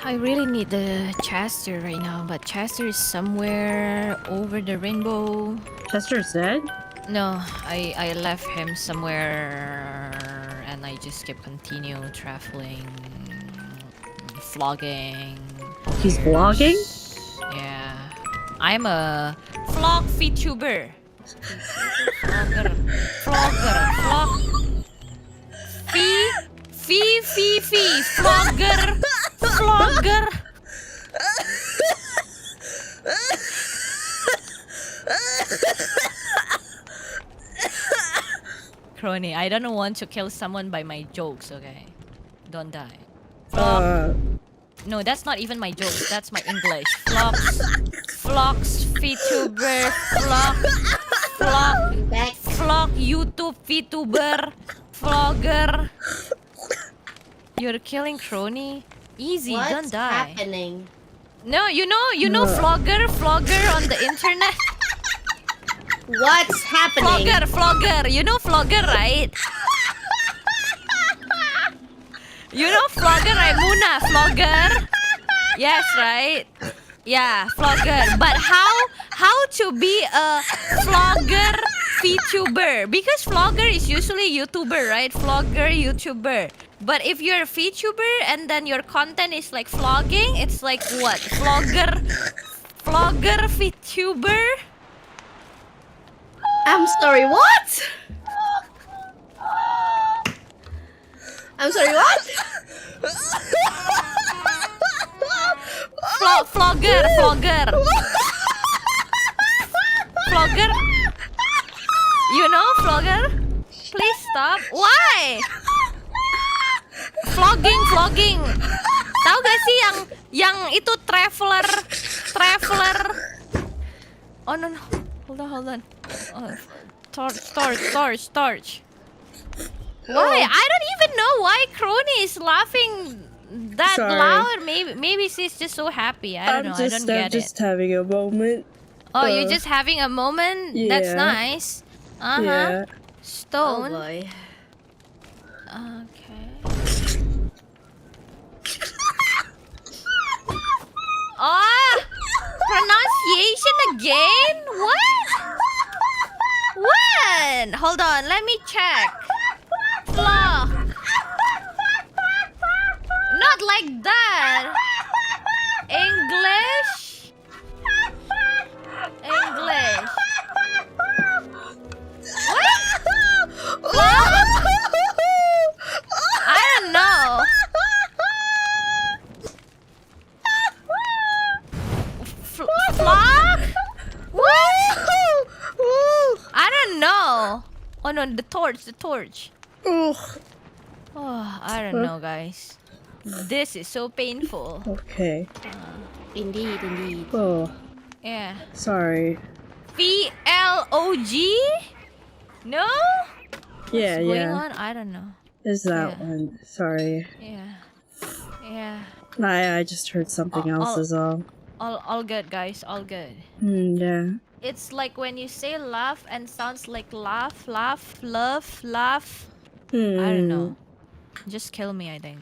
I really need the Chester right now, but Chester is somewhere over the rainbow. Chester's dead? No, I left him somewhere and I just kept continue traveling, vlogging. He's vlogging? Yeah. I'm a vlog VTuber. Vlogger. Vlogger. Kronii, I don't want to kill someone by my jokes, okay? Don't die. No, that's not even my jokes. That's my English. Vlogs, VTuber, vlog, YouTube VTuber, vlogger. You're killing Kronii? Easy, don't die. What's happening? No, you know vlogger on the internet? What's happening? Vlogger. You know vlogger, right? You know vlogger, right? Moona, vlogger. Yes, right? Yeah, vlogger. But how to be a vlogger VTuber? Because vlogger is usually YouTuber, right? Vlogger, YouTuber. But if you're a VTuber and then your content is like vlogging, it's like what? Vlogger VTuber? I'm sorry, what? I'm sorry, what? Vlogger. You know vlogger? Please stop. Why? Vlogging. Tahu gak sih yang itu traveler? Oh no. Hold on. Torch. Why? I don't even know why Kronii is laughing that loud. Maybe she's just so happy. I don't know. I don't get it. I'm just having a moment. Oh, you're just having a moment? Yeah. That's nice. Yeah. Stone. Oh boy. Okay. Oh! Pronunciation again? What? Hold on, let me check. Flock. Not like that. English. What? Flock? I don't know. Flock? What? I don't know. Oh no, the torch. Oh, I don't know, guys. This is so painful. Okay. Indeed. Oh, Yeah. sorry. VLOG? No? Yeah, What's going yeah. on? I don't know. Is that Yeah. one? Sorry. Yeah. I just heard something else as well. All good, guys. All good. Yeah. It's like when you say laugh and sounds like laugh. I don't know. Just kill me, I think.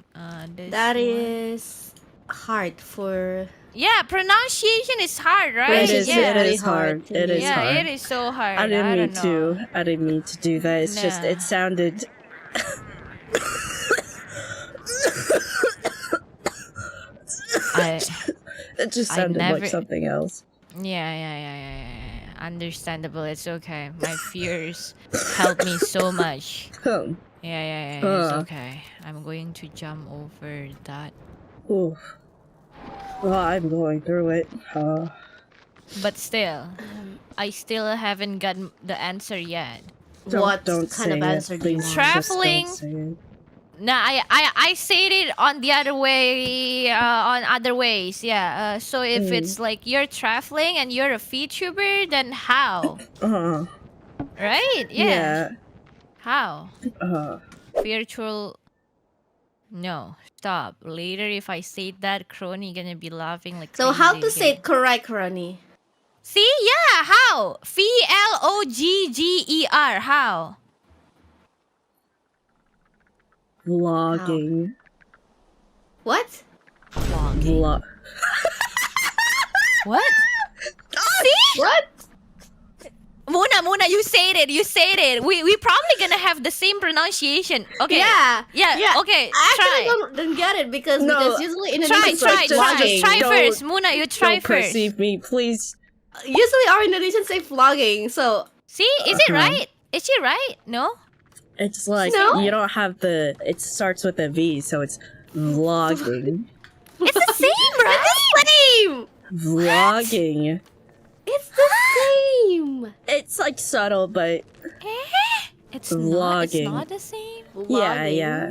That is hard for... Yeah, pronunciation is hard, right? It is. Yeah. It is hard. It is Yeah, hard. it is so hard. I didn't mean don't to. know. I didn't mean to do that. It's just Nah. it sounded. It just sounded like something else. Yeah. Understandable. It's okay. My fears help me so much. Yeah. It's okay. I'm going to jump over that. Ooh. Well, I'm going through it. But still, I still haven't gotten the answer yet. What don't kind of say answer it, do you please. want? Traveling. Just don't say it. Nah, I said it on the other way, on other ways, yeah. So if it's like you're traveling and you're a VTuber, then how? Right? Yeah. How? Virtual. No, stop. Later, if I say that, Kronii gonna be laughing like. So how crazy to say again. it correct, Kronii? See, yeah, how? VLOGGER, how? Vlogging. What? Vlogging. Vlogging. What? See? What? Moona, you said it. We probably gonna have the same pronunciation. Okay. Yeah. Okay. I Try. actually don't get it because usually Try. Indonesians say vlogging. Try first, Moona. You try Don't first. perceive me, please. Usually our Indonesians say vlogging. So See, is it right? Is she right? No. It's like No? you don't have the. It starts with a V, so it's vlogging. It's the same, right? same. Vlogging. It's the same. It's like subtle, but It's Vlogging. not the same. yeah.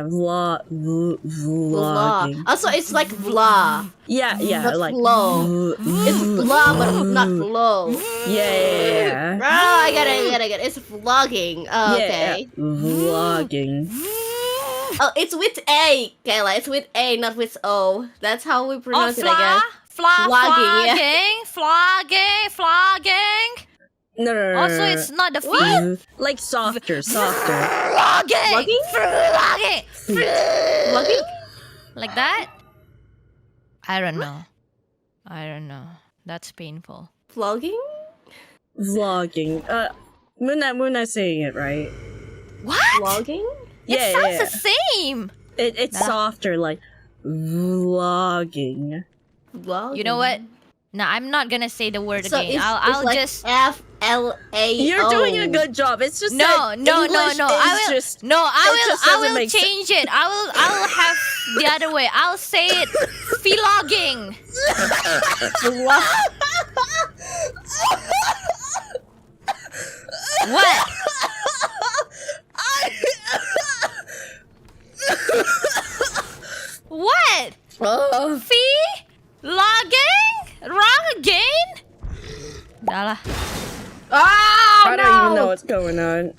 Vlog. Vlogging. Also, it's like vlog. Yeah, Not like flow. It's vlog, but not flow. yeah. Oh, I get it. It's vlogging. Oh, okay. Vlogging. Oh, it's with A, Kaela. It's with A, not with O. That's how we pronounce it, I guess. Flogging. No. Also, it's not the What? feet. Like softer. Flogging. Vlogging? Like that? I don't know. That's painful. Vlogging? Vlogging. Moona saying it right. What? Vlogging? It sounds the same. It's softer, like vlogging. Vlogging. You know what? No, I'm not gonna say the word So again. it's, I'll like just. FLAO. You're doing a good job. It's just No. that English I will. just I doesn't will make change it. I will have the other way. I'll say it. Vlogging. What? What? Vlogging? Wrong again? Dah lah. Oh, I don't even know what's going on.